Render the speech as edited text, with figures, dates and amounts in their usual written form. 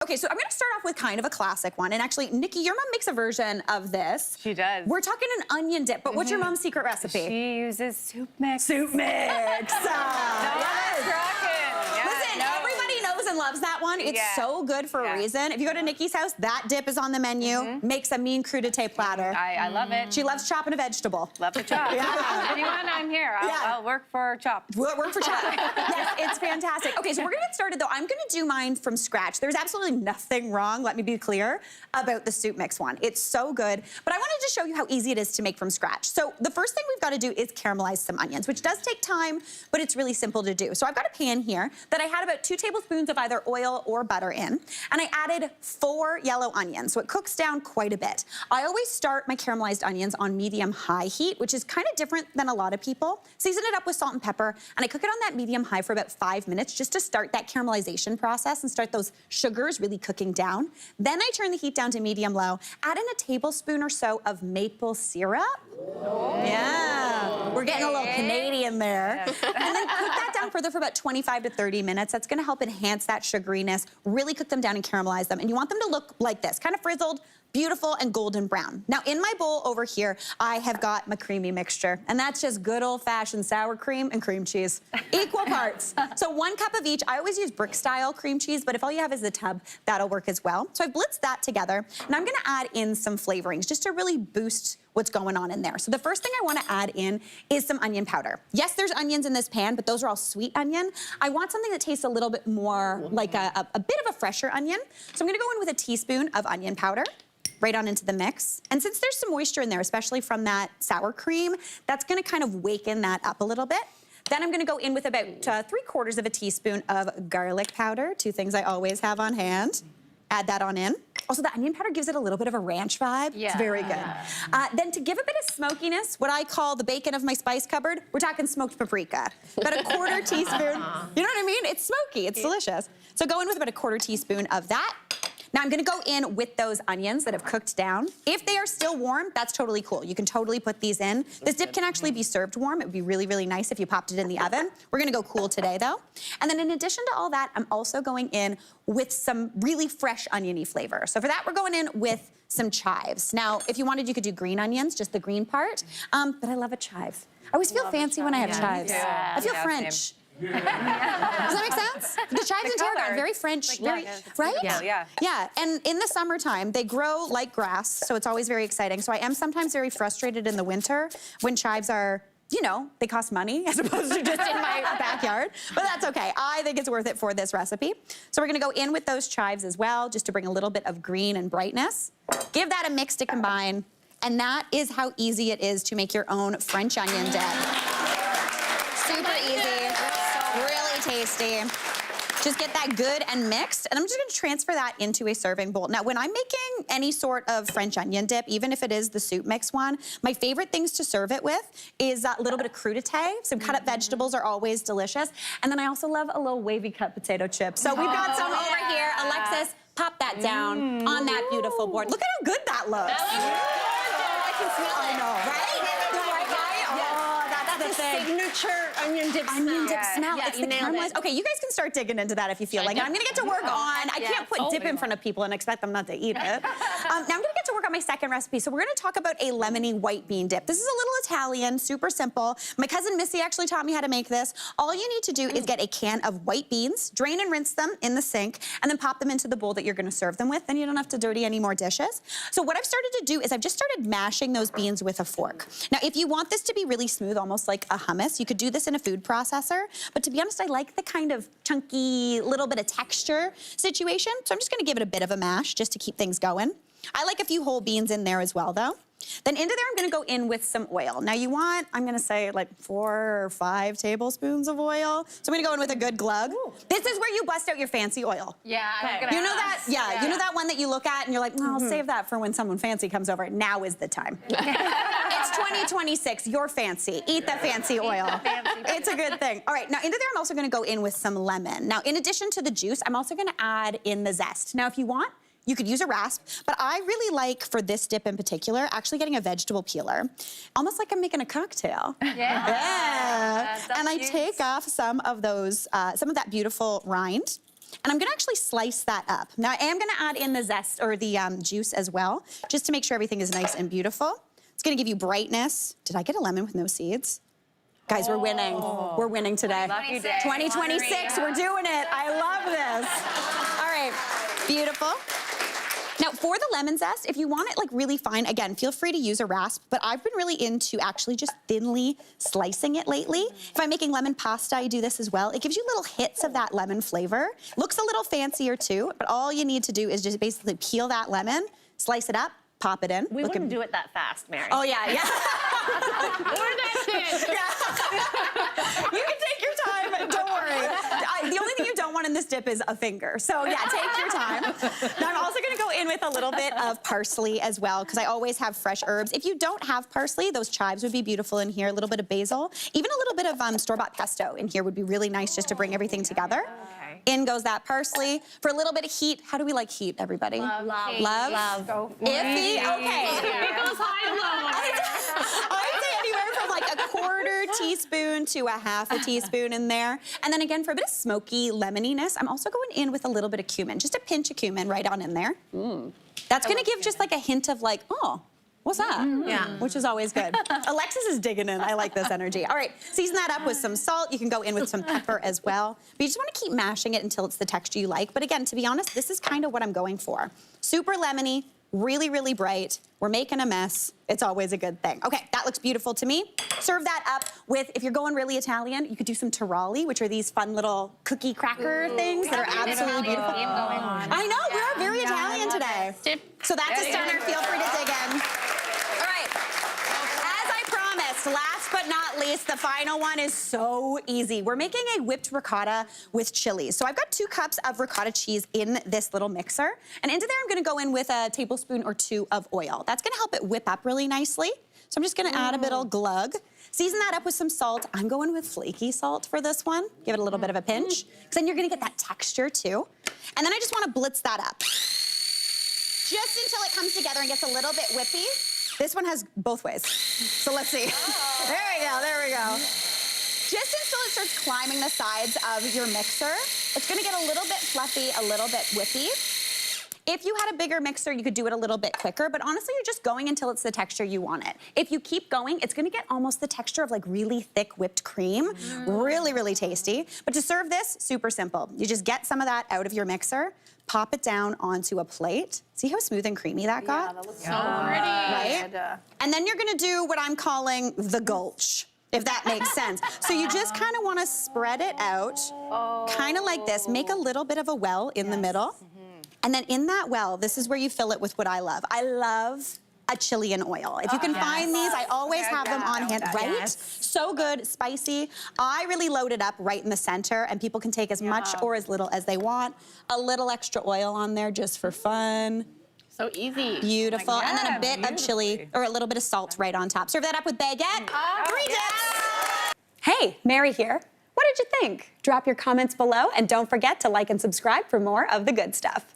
Okay, so I'm gonna start off with kind of a classic one. And actually, Nikki, your mom makes a version of this. She does. We're talking an onion dip, but what's your mom's secret recipe? She uses soup mix. Soup mix. Yes. Listen, no. everybody knows and loves that one. It's so good for a reason. If you go to Nikki's house, that dip is on the menu. Makes a mean crudité platter. I love it. She loves chopping a vegetable. Love the chop. Yeah. If you want, I'm here. I'll work for chop. We'll work for chop. Yes, it's fantastic. Okay, so we're gonna get started though. I'm gonna do mine from scratch. There's absolutely nothing wrong, let me be clear, about the soup mix one. It's so good, but I wanted to show you how easy it is to make from scratch. So the first thing we've gotta do is caramelize some onions, which does take time, but it's really simple to do. So I've got a pan here that I had about 2 tablespoons of either oil or butter in, and I added 4 yellow onions, so it cooks down quite a bit. I always start my caramelized onions on medium-high heat, which is kind of different than a lot of people. Season it up with salt and pepper, and I cook it on that medium-high for about 5 minutes just to start that caramelization process and start those sugars really cooking down. Then I turn the heat down to medium-low, add in a tablespoon or so of maple syrup. Oh. Yeah, we're getting a little Canadian there. And then cook that down further for about 25 to 30 minutes. That's gonna help enhance that sugariness, really cook them down and caramelize them. And you want them to look like this, kind of frizzled, beautiful and golden brown. Now in my bowl over here, I have got my creamy mixture, and that's just good old-fashioned sour cream and cream cheese. Equal parts. So 1 cup of each. I always use brick-style cream cheese, but if all you have is the tub, that'll work as well. So I've blitzed that together, and I'm gonna add in some flavorings just to really boost what's going on in there. So the first thing I wanna add in is some onion powder. Yes, there's onions in this pan, but those are all sweet onion. I want something that tastes a little bit more like a bit of a fresher onion. So I'm gonna go in with a teaspoon of onion powder, right on into the mix. And since there's some moisture in there, especially from that sour cream, that's gonna kind of waken that up a little bit. Then I'm gonna go in with about 3/4 of a teaspoon of garlic powder, 2 things I always have on hand. Add that on in. Also, the onion powder gives it a little bit of a ranch vibe. Yeah. It's very good. Then to give a bit of smokiness, what I call the bacon of my spice cupboard, we're talking smoked paprika. About a 1/4 teaspoon. You know what I mean? It's smoky, it's delicious. So go in with about a 1/4 teaspoon of that. Now I'm gonna go in with those onions that have cooked down. If they are still warm, that's totally cool. You can totally put these in. This dip can actually be served warm. It would be really, really nice if you popped it in the oven. We're gonna go cool today though. And then in addition to all that, I'm also going in with some really fresh oniony flavor. So for that, we're going in with some chives. Now, if you wanted, you could do green onions, just the green part, but I love a chive. I always feel fancy when I have chives. Yeah. I feel French. Does that make sense? The chives and tarragon, very French, very, right? Yeah. Yeah, and in the summertime, they grow like grass, so it's always very exciting. So I am sometimes very frustrated in the winter when chives are, you know, they cost money as opposed to just in my backyard, but that's okay. I think it's worth it for this recipe. So we're gonna go in with those chives as well, just to bring a little bit of green and brightness. Give that a mix to combine, and that is how easy it is to make your own French onion dip. Super easy. Really tasty. Just get that good and mixed, and I'm just gonna transfer that into a serving bowl. Now, when I'm making any sort of French onion dip, even if it is the soup mix one, my favorite things to serve it with is a little bit of crudité. Some cut up vegetables are always delicious. And then I also love a little wavy cut potato chip. So we've got some over here. Alexis, pop that down on that beautiful board. Look at how good that looks. That looks gorgeous. I can smell it. I know, right? Signature onion dip smell. Onion dip smell. Yeah, It's the caramelized. Okay, you guys can start digging into that if you feel like it. I'm gonna get to work on, I can't put dip in front of people and expect them not to eat it. Now I'm gonna get to work on my second recipe. So we're gonna talk about a lemony white bean dip. This is a little Italian, super simple. My cousin Missy actually taught me how to make this. All you need to do is get a can of white beans, drain and rinse them in the sink, and then pop them into the bowl that you're gonna serve them with. Then you don't have to dirty any more dishes. So what I've started to do is I've just started mashing those beans with a fork. Now, if you want this to be really smooth, almost like a hummus, you could do this in a food processor. But to be honest, I like the kind of chunky, little bit of texture situation. So I'm just gonna give it a bit of a mash just to keep things going. I like a few whole beans in there as well, though. Then into there, I'm gonna go in with some oil. Now you want, I'm gonna say like 4 or 5 tablespoons of oil. So I'm gonna go in with a good glug. Ooh. This is where you bust out your fancy oil. Yeah, you know that, you know that one that you look at and you're like, oh, I'll save that for when someone fancy comes over. Now is the time. It's 2026, you're fancy. Eat the fancy oil. It's a good thing. All right, now into there, I'm also gonna go in with some lemon. Now, in addition to the juice, I'm also gonna add in the zest. Now, if you want, you could use a rasp, but I really like, for this dip in particular, actually getting a vegetable peeler. Almost like I'm making a cocktail. Yeah. And I take off some of those, some of that beautiful rind. And I'm gonna actually slice that up. Now, I am gonna add in the zest or the juice as well, just to make sure everything is nice and beautiful. It's gonna give you brightness. Did I get a lemon with no seeds? Guys, we're winning. We're winning today. Lucky day. 2026, we're doing it. I love this. All right, beautiful. Now, for the lemon zest, if you want it like really fine, again, feel free to use a rasp, but I've been really into actually just thinly slicing it lately. If I'm making lemon pasta, I do this as well. It gives you little hits of that lemon flavor. Looks a little fancier too, but all you need to do is just basically peel that lemon, slice it up, pop it in. We wouldn't do it that fast, Mary. Oh, yeah, yeah. Or that dish. You can take your time, don't worry. The only thing you don't want in this dip is a finger. So yeah, take your time. Now I'm also gonna go in with a little bit of parsley as well, because I always have fresh herbs. If you don't have parsley, those chives would be beautiful in here, a little bit of basil. Even a little bit of store-bought pesto in here would be really nice just to bring everything together. Okay. In goes that parsley. For a little bit of heat, how do we like heat, everybody? Love. Love? Go for Iffy? it. Okay. It goes high and low. I'd say anywhere from like a quarter teaspoon to a half a teaspoon in there. And then again, for a bit of smoky lemoniness, I'm also going in with a little bit of cumin, just a pinch of cumin right on in there. That's gonna give just like a hint of like, oh, what's that? Yeah. Which is always good. Alexis is digging in. I like this energy. All right, season that up with some salt. You can go in with some pepper as well. But you just want to keep mashing it until it's the texture you like. But again, to be honest, this is kind of what I'm going for. Super lemony, really, really bright. We're making a mess. It's always a good thing. Okay, that looks beautiful to me. Serve that up with, if you're going really Italian, you could do some taralli, which are these fun little cookie cracker things that are absolutely beautiful. I know, we are very Italian today. So that's a stunner. Feel free to dig in. All right, as I promised, last but not least, the final one is so easy. We're making a whipped ricotta with chilies. So I've got 2 cups of ricotta cheese in this little mixer. And into there, I'm gonna go in with a tablespoon or 2 of oil. That's gonna help it whip up really nicely. So I'm just gonna add a bit of glug. Season that up with some salt. I'm going with flaky salt for this one. Give it a little bit of a pinch, because then you're gonna get that texture too. And then I just wanna blitz that up. Just until it comes together and gets a little bit whippy. This one has both ways. So let's see. There we go, there we go. Just until it starts climbing the sides of your mixer, it's gonna get a little bit fluffy, a little bit whippy. If you had a bigger mixer, you could do it a little bit quicker, but honestly, you're just going until it's the texture you want it. If you keep going, it's gonna get almost the texture of like really thick whipped cream. Really, really tasty. But to serve this, super simple. You just get some of that out of your mixer, pop it down onto a plate. See how smooth and creamy that got? Yeah, that looks so pretty. Right? And then you're gonna do what I'm calling the gulch, if that makes sense. So you just kind of wanna spread it out, kind of like this. Make a little bit of a well in the middle. And then in that well, this is where you fill it with what I love. I love a Chilean oil. If you can find these, I always have them on hand, right? Yes. So good, spicy. I really load it up right in the center, and people can take as much or as little as they want. A little extra oil on there just for fun. So easy. Beautiful. And then a Yeah, bit of chili or a little bit of salt right on top. Serve that up with baguette. 3 dips. Hey, Mary here. What did you think? Drop your comments below, and don't forget to like and subscribe for more of the good stuff.